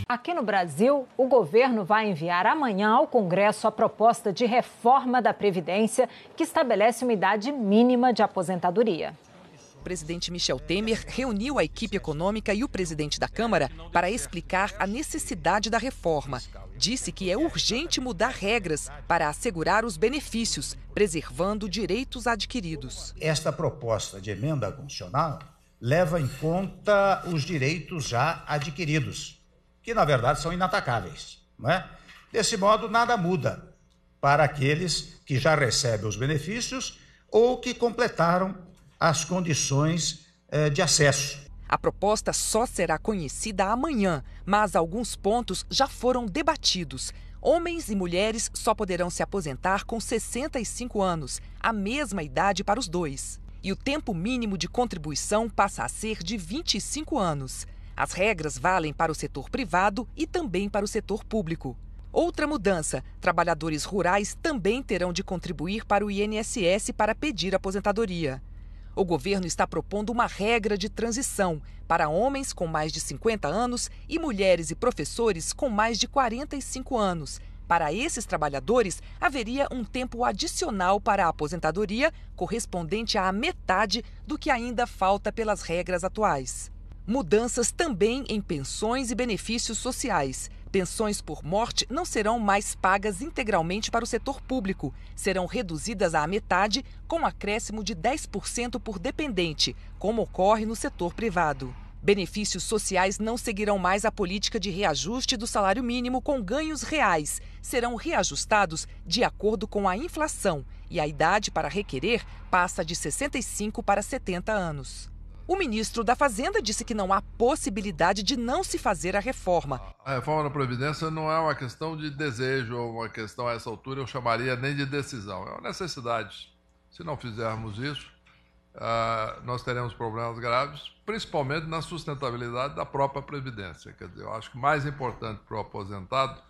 Aqui no Brasil, o governo vai enviar amanhã ao Congresso a proposta de reforma da Previdência que estabelece uma idade mínima de aposentadoria. O presidente Michel Temer reuniu a equipe econômica e o presidente da Câmara para explicar a necessidade da reforma. Disse que é urgente mudar regras para assegurar os benefícios, preservando direitos adquiridos. Esta proposta de emenda constitucional leva em conta os direitos já adquiridos, que na verdade são inatacáveis, não é? Desse modo, nada muda para aqueles que já recebem os benefícios ou que completaram as condições de acesso. A proposta só será conhecida amanhã, mas alguns pontos já foram debatidos. Homens e mulheres só poderão se aposentar com 65 anos, a mesma idade para os dois. E o tempo mínimo de contribuição passa a ser de 25 anos. As regras valem para o setor privado e também para o setor público. Outra mudança: trabalhadores rurais também terão de contribuir para o INSS para pedir aposentadoria. O governo está propondo uma regra de transição para homens com mais de 50 anos e mulheres e professores com mais de 45 anos. Para esses trabalhadores, haveria um tempo adicional para a aposentadoria, correspondente à metade do que ainda falta pelas regras atuais. Mudanças também em pensões e benefícios sociais. Pensões por morte não serão mais pagas integralmente para o setor público. Serão reduzidas à metade, com acréscimo de 10% por dependente, como ocorre no setor privado. Benefícios sociais não seguirão mais a política de reajuste do salário mínimo com ganhos reais. Serão reajustados de acordo com a inflação e a idade para requerer passa de 65 para 70 anos. O ministro da Fazenda disse que não há possibilidade de não se fazer a reforma. A reforma da Previdência não é uma questão de desejo ou uma questão a essa altura, eu chamaria nem de decisão. É uma necessidade. Se não fizermos isso, nós teremos problemas graves, principalmente na sustentabilidade da própria Previdência. Quer dizer, eu acho que mais importante para o aposentado,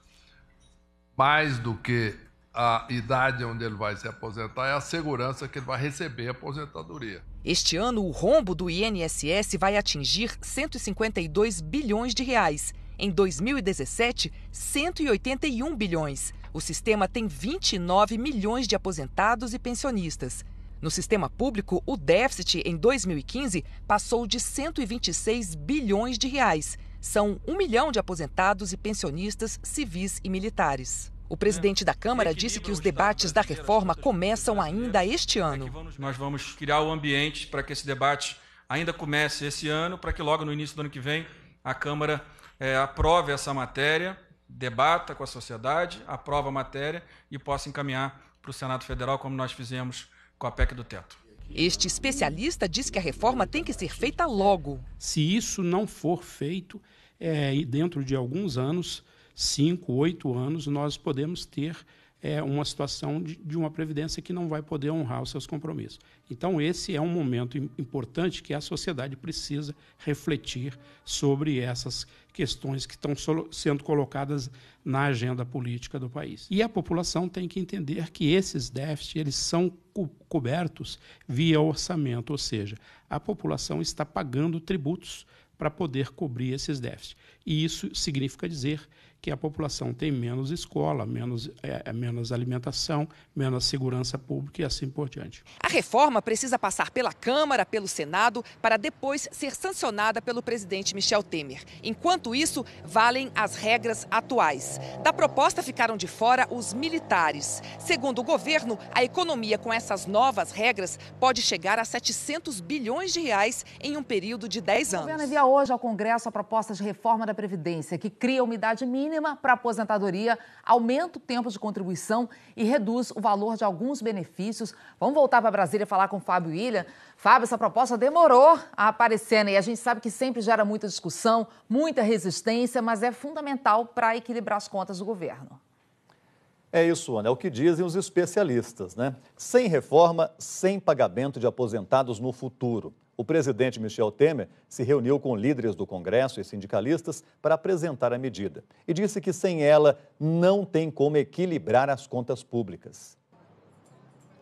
mais do que a idade onde ele vai se aposentar, é a segurança que ele vai receber a aposentadoria. Este ano, o rombo do INSS vai atingir 152 bilhões de reais. Em 2017, 181 bilhões. O sistema tem 29 milhões de aposentados e pensionistas. No sistema público, o déficit em 2015 passou de 126 bilhões de reais. São 1 milhão de aposentados e pensionistas civis e militares. O presidente da Câmara disse que os debates da reforma começam ainda este ano. Nós vamos criar o ambiente para que esse debate ainda comece esse ano, para que logo no início do ano que vem a Câmara aprove essa matéria, debata com a sociedade, aprova a matéria e possa encaminhar para o Senado Federal, como nós fizemos com a PEC do teto. Este especialista diz que a reforma tem que ser feita logo. Se isso não for feito, dentro de alguns anos, 5, 8 anos, nós podemos ter uma situação de uma Previdência que não vai poder honrar os seus compromissos. Então, esse é um momento importante que a sociedade precisa refletir sobre essas questões que estão sendo colocadas na agenda política do país. E a população tem que entender que esses déficits eles são cobertos via orçamento, ou seja, a população está pagando tributos para poder cobrir esses déficits. E isso significa dizer que a população tem menos escola, menos alimentação, menos segurança pública e assim por diante. A reforma precisa passar pela Câmara, pelo Senado, para depois ser sancionada pelo presidente Michel Temer. Enquanto isso, valem as regras atuais. Da proposta ficaram de fora os militares. Segundo o governo, a economia com essas novas regras pode chegar a 700 bilhões de reais em um período de 10 anos. O governo envia hoje ao Congresso a proposta de reforma da Previdência, que cria uma idade mínima para a aposentadoria, aumenta o tempo de contribuição e reduz o valor de alguns benefícios. Vamos voltar para Brasília e falar com o Fábio Willian. Fábio, essa proposta demorou a aparecer, né? E a gente sabe que sempre gera muita discussão, muita resistência, mas é fundamental para equilibrar as contas do governo. É isso, Ana, é o que dizem os especialistas, né? Sem reforma, sem pagamento de aposentados no futuro. O presidente Michel Temer se reuniu com líderes do Congresso e sindicalistas para apresentar a medida e disse que sem ela não tem como equilibrar as contas públicas.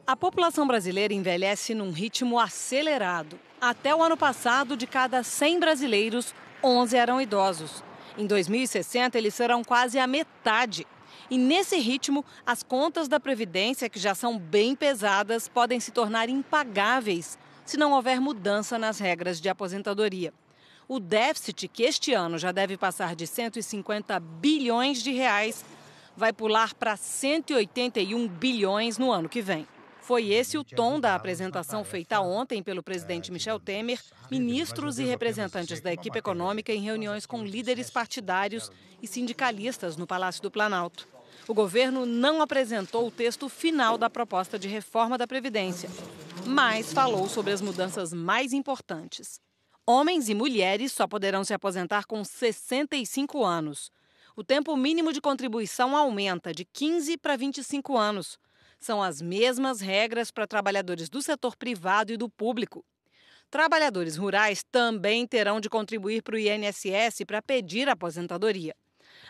A população brasileira envelhece num ritmo acelerado. Até o ano passado, de cada 100 brasileiros, 11 eram idosos. Em 2060, eles serão quase a metade. E nesse ritmo, as contas da Previdência, que já são bem pesadas, podem se tornar impagáveis se não houver mudança nas regras de aposentadoria. O déficit, que este ano já deve passar de 150 bilhões de reais, vai pular para 181 bilhões no ano que vem. Foi esse o tom da apresentação feita ontem pelo presidente Michel Temer, ministros e representantes da equipe econômica em reuniões com líderes partidários e sindicalistas no Palácio do Planalto. O governo não apresentou o texto final da proposta de reforma da Previdência, mas falou sobre as mudanças mais importantes. Homens e mulheres só poderão se aposentar com 65 anos. O tempo mínimo de contribuição aumenta de 15 para 25 anos. São as mesmas regras para trabalhadores do setor privado e do público. Trabalhadores rurais também terão de contribuir para o INSS para pedir aposentadoria.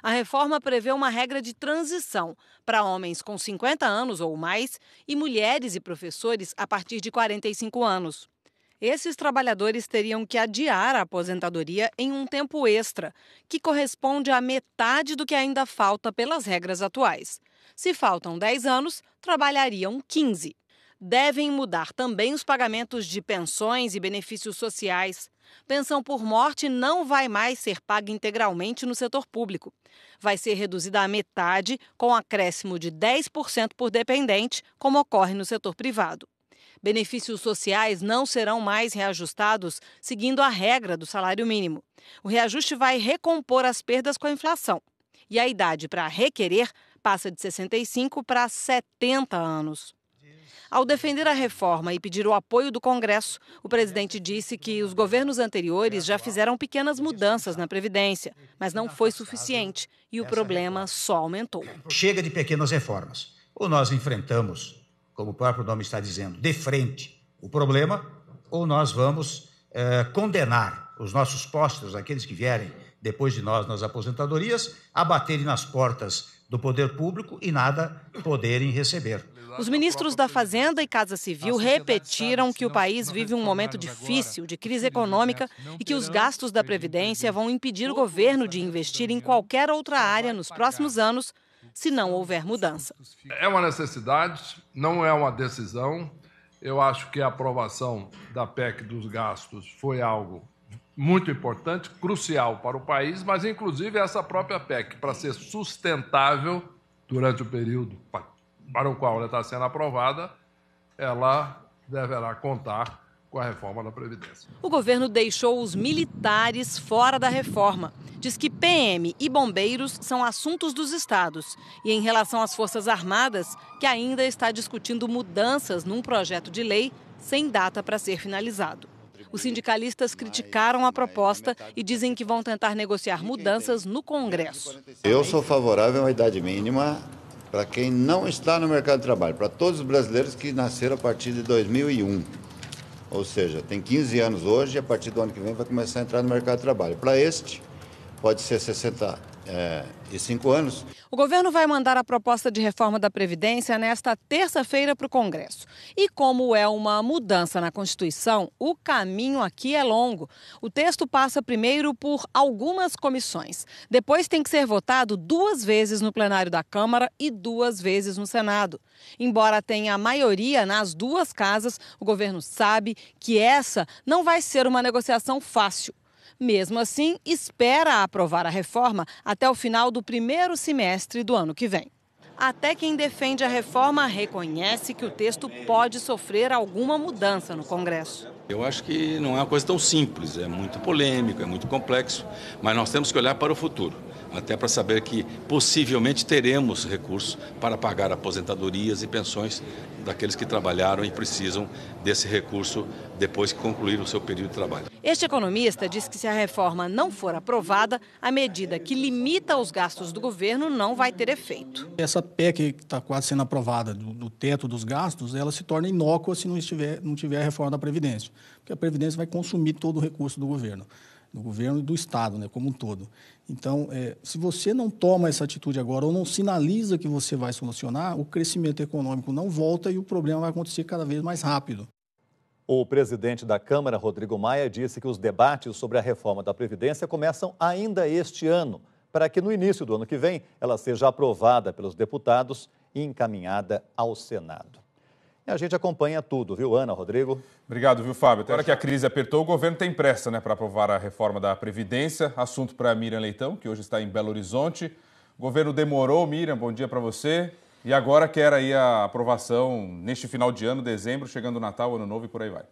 A reforma prevê uma regra de transição para homens com 50 anos ou mais e mulheres e professores a partir de 45 anos. Esses trabalhadores teriam que adiar a aposentadoria em um tempo extra, que corresponde à metade do que ainda falta pelas regras atuais. Se faltam 10 anos, trabalhariam 15. Devem mudar também os pagamentos de pensões e benefícios sociais. Pensão por morte não vai mais ser paga integralmente no setor público. Vai ser reduzida à metade, com acréscimo de 10% por dependente, como ocorre no setor privado. Benefícios sociais não serão mais reajustados seguindo a regra do salário mínimo. O reajuste vai recompor as perdas com a inflação. E a idade para requerer passa de 65 para 70 anos. Ao defender a reforma e pedir o apoio do Congresso, o presidente disse que os governos anteriores já fizeram pequenas mudanças na Previdência, mas não foi suficiente e o problema só aumentou. Chega de pequenas reformas. Ou nós enfrentamos, como o próprio nome está dizendo, de frente o problema, ou nós vamos condenar os nossos postos, aqueles que vierem depois de nós nas aposentadorias, a baterem nas portas do poder público e nada poderem receber. Os ministros da Fazenda e Casa Civil repetiram que o país vive um momento difícil de crise econômica e que os gastos da Previdência vão impedir o governo de investir em qualquer outra área nos próximos anos, se não houver mudança. É uma necessidade, não é uma decisão. Eu acho que a aprovação da PEC dos gastos foi algo muito importante, crucial para o país, mas inclusive essa própria PEC, para ser sustentável durante o período para o qual ela está sendo aprovada, ela deverá contar com a reforma da Previdência. O governo deixou os militares fora da reforma. Diz que PM e bombeiros são assuntos dos estados. E em relação às Forças Armadas, que ainda está discutindo mudanças num projeto de lei sem data para ser finalizado. Os sindicalistas criticaram a proposta e dizem que vão tentar negociar mudanças no Congresso. Eu sou favorável à idade mínima para quem não está no mercado de trabalho, para todos os brasileiros que nasceram a partir de 2001. Ou seja, tem 15 anos hoje e a partir do ano que vem vai começar a entrar no mercado de trabalho. Para este, pode ser 65 anos. O governo vai mandar a proposta de reforma da Previdência nesta terça-feira para o Congresso. E como é uma mudança na Constituição, o caminho aqui é longo. O texto passa primeiro por algumas comissões. Depois tem que ser votado 2 vezes no plenário da Câmara e 2 vezes no Senado. Embora tenha maioria nas 2 casas, o governo sabe que essa não vai ser uma negociação fácil. Mesmo assim, espera aprovar a reforma até o final do primeiro semestre do ano que vem. Até quem defende a reforma reconhece que o texto pode sofrer alguma mudança no Congresso. Eu acho que não é uma coisa tão simples, é muito polêmico, é muito complexo, mas nós temos que olhar para o futuro, até para saber que possivelmente teremos recursos para pagar aposentadorias e pensões daqueles que trabalharam e precisam desse recurso depois que concluir o seu período de trabalho. Este economista diz que se a reforma não for aprovada, a medida que limita os gastos do governo não vai ter efeito. Essa PEC que está quase sendo aprovada do teto dos gastos, ela se torna inócua se não tiver a reforma da Previdência, porque a Previdência vai consumir todo o recurso do governo e do Estado, né, como um todo. Então, se você não toma essa atitude agora ou não sinaliza que você vai solucionar, o crescimento econômico não volta e o problema vai acontecer cada vez mais rápido. O presidente da Câmara, Rodrigo Maia, disse que os debates sobre a reforma da Previdência começam ainda este ano, para que no início do ano que vem ela seja aprovada pelos deputados e encaminhada ao Senado. E a gente acompanha tudo, viu, Ana, Rodrigo? Obrigado, viu, Fábio? Agora que a crise apertou, o governo tem pressa, para aprovar a reforma da Previdência. Assunto para Miriam Leitão, que hoje está em Belo Horizonte. O governo demorou, Miriam, bom dia para você. E agora quer aí a aprovação neste final de ano, dezembro, chegando o Natal, Ano Novo e por aí vai.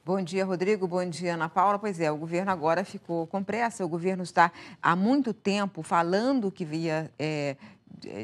Bom dia, Rodrigo. Bom dia, Ana Paula. Pois é, o governo agora ficou com pressa. O governo está há muito tempo falando que ia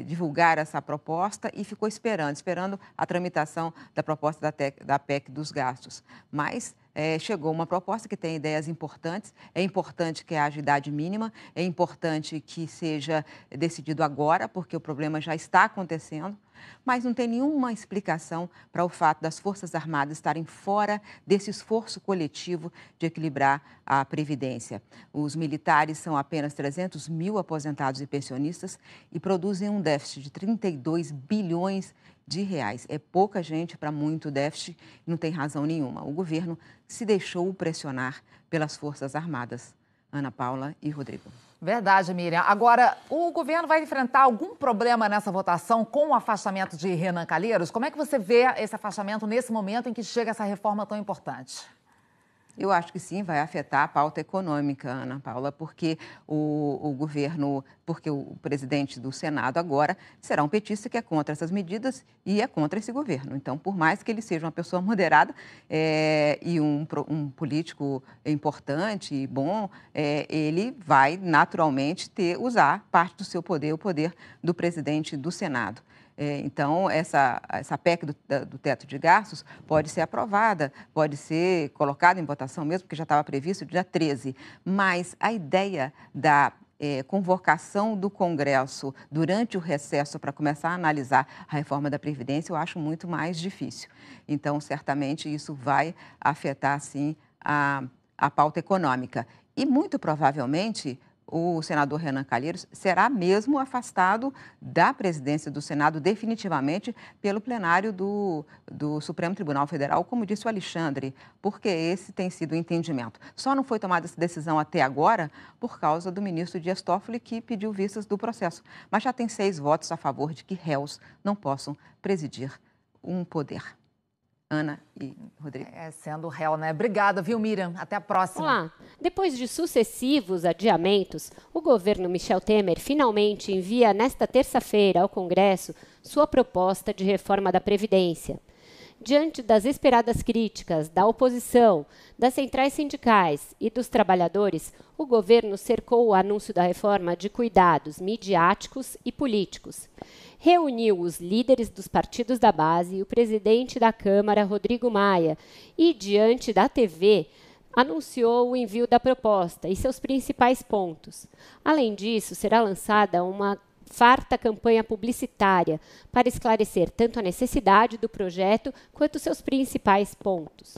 divulgar essa proposta e ficou esperando a tramitação da proposta da PEC dos gastos. Mas chegou uma proposta que tem ideias importantes. É importante que haja idade mínima, é importante que seja decidido agora, porque o problema já está acontecendo. Mas não tem nenhuma explicação para o fato das Forças Armadas estarem fora desse esforço coletivo de equilibrar a Previdência. Os militares são apenas 300 mil aposentados e pensionistas e produzem um déficit de 32 bilhões de reais. É pouca gente para muito déficit, não tem razão nenhuma. O governo se deixou pressionar pelas Forças Armadas. Ana Paula e Rodrigo. Verdade, Miriam. Agora, o governo vai enfrentar algum problema nessa votação com o afastamento de Renan Calheiros? Como é que você vê esse afastamento nesse momento em que chega essa reforma tão importante? Eu acho que sim, vai afetar a pauta econômica, Ana Paula, porque o governo, porque o presidente do Senado agora será um petista que é contra essas medidas e é contra esse governo. Então, por mais que ele seja uma pessoa moderada e um político importante e bom, ele vai naturalmente usar parte do seu poder, o poder do presidente do Senado. Então, essa PEC do teto de gastos pode ser aprovada, pode ser colocada em votação mesmo, porque já estava previsto dia 13. Mas a ideia da convocação do Congresso durante o recesso para começar a analisar a reforma da Previdência, eu acho muito mais difícil. Então, certamente, isso vai afetar, sim, a pauta econômica. E, muito provavelmente, o senador Renan Calheiros será mesmo afastado da presidência do Senado definitivamente pelo plenário do Supremo Tribunal Federal, como disse o Alexandre, porque esse tem sido o entendimento. Só não foi tomada essa decisão até agora por causa do ministro Dias Toffoli, que pediu vistas do processo. Mas já tem 6 votos a favor de que réus não possam presidir um poder. Ana e Rodrigo. Sendo réu, né? Obrigada, viu, Miriam? Até a próxima. Olá. Depois de sucessivos adiamentos, o governo Michel Temer finalmente envia nesta terça-feira ao Congresso sua proposta de reforma da Previdência. Diante das esperadas críticas da oposição, das centrais sindicais e dos trabalhadores, o governo cercou o anúncio da reforma de cuidados midiáticos e políticos. Reuniu os líderes dos partidos da base e o presidente da Câmara, Rodrigo Maia, e, diante da TV, anunciou o envio da proposta e seus principais pontos. Além disso, será lançada uma farta campanha publicitária para esclarecer tanto a necessidade do projeto quanto seus principais pontos.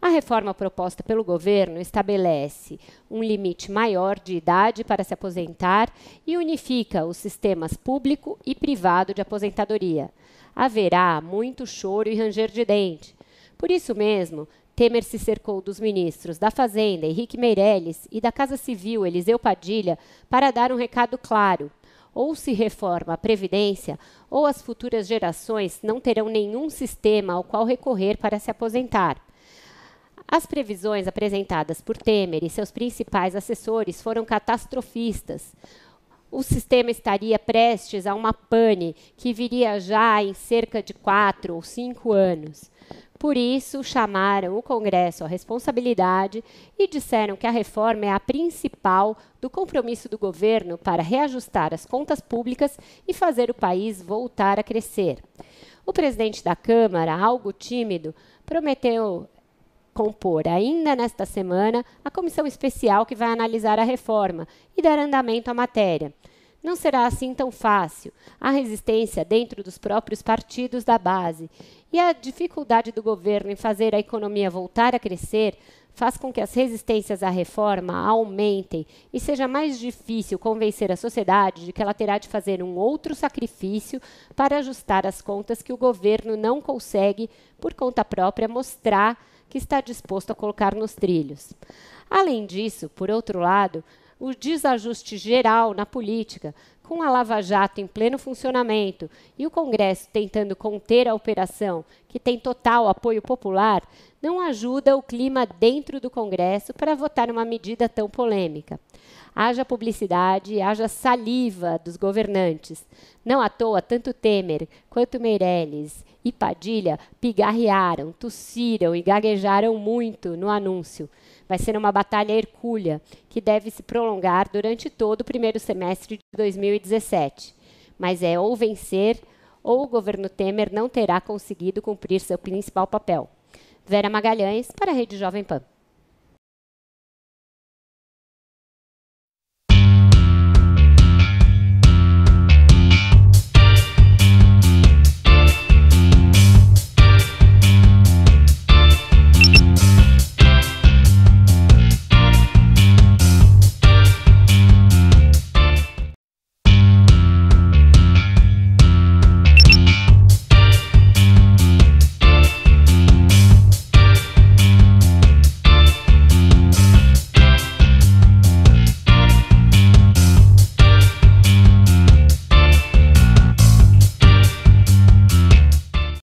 A reforma proposta pelo governo estabelece um limite maior de idade para se aposentar e unifica os sistemas público e privado de aposentadoria. Haverá muito choro e ranger de dente. Por isso mesmo, Temer se cercou dos ministros da Fazenda, Henrique Meirelles, e da Casa Civil, Eliseu Padilha, para dar um recado claro. Ou se reforma a Previdência, ou as futuras gerações não terão nenhum sistema ao qual recorrer para se aposentar. As previsões apresentadas por Temer e seus principais assessores foram catastrofistas. O sistema estaria prestes a uma pane que viria já em cerca de 4 ou 5 anos. Por isso, chamaram o Congresso à responsabilidade e disseram que a reforma é a principal do compromisso do governo para reajustar as contas públicas e fazer o país voltar a crescer. O presidente da Câmara, algo tímido, prometeu compor ainda nesta semana a comissão especial que vai analisar a reforma e dar andamento à matéria. não será assim tão fácil. Há resistência dentro dos próprios partidos da base. E a dificuldade do governo em fazer a economia voltar a crescer faz com que as resistências à reforma aumentem e seja mais difícil convencer a sociedade de que ela terá de fazer um outro sacrifício para ajustar as contas que o governo não consegue, por conta própria, mostrar que está disposto a colocar nos trilhos. Além disso, por outro lado, o desajuste geral na política, com a Lava Jato em pleno funcionamento e o Congresso tentando conter a operação, que tem total apoio popular, não ajuda o clima dentro do Congresso para votar uma medida tão polêmica. Haja publicidade, haja saliva dos governantes. Não à toa, tanto Temer quanto Meirelles e Padilha pigarrearam, tossiram e gaguejaram muito no anúncio. Vai ser uma batalha hercúlea, que deve se prolongar durante todo o primeiro semestre de 2017. Mas é ou vencer, ou o governo Temer não terá conseguido cumprir seu principal papel. Vera Magalhães, para a Rede Jovem Pan.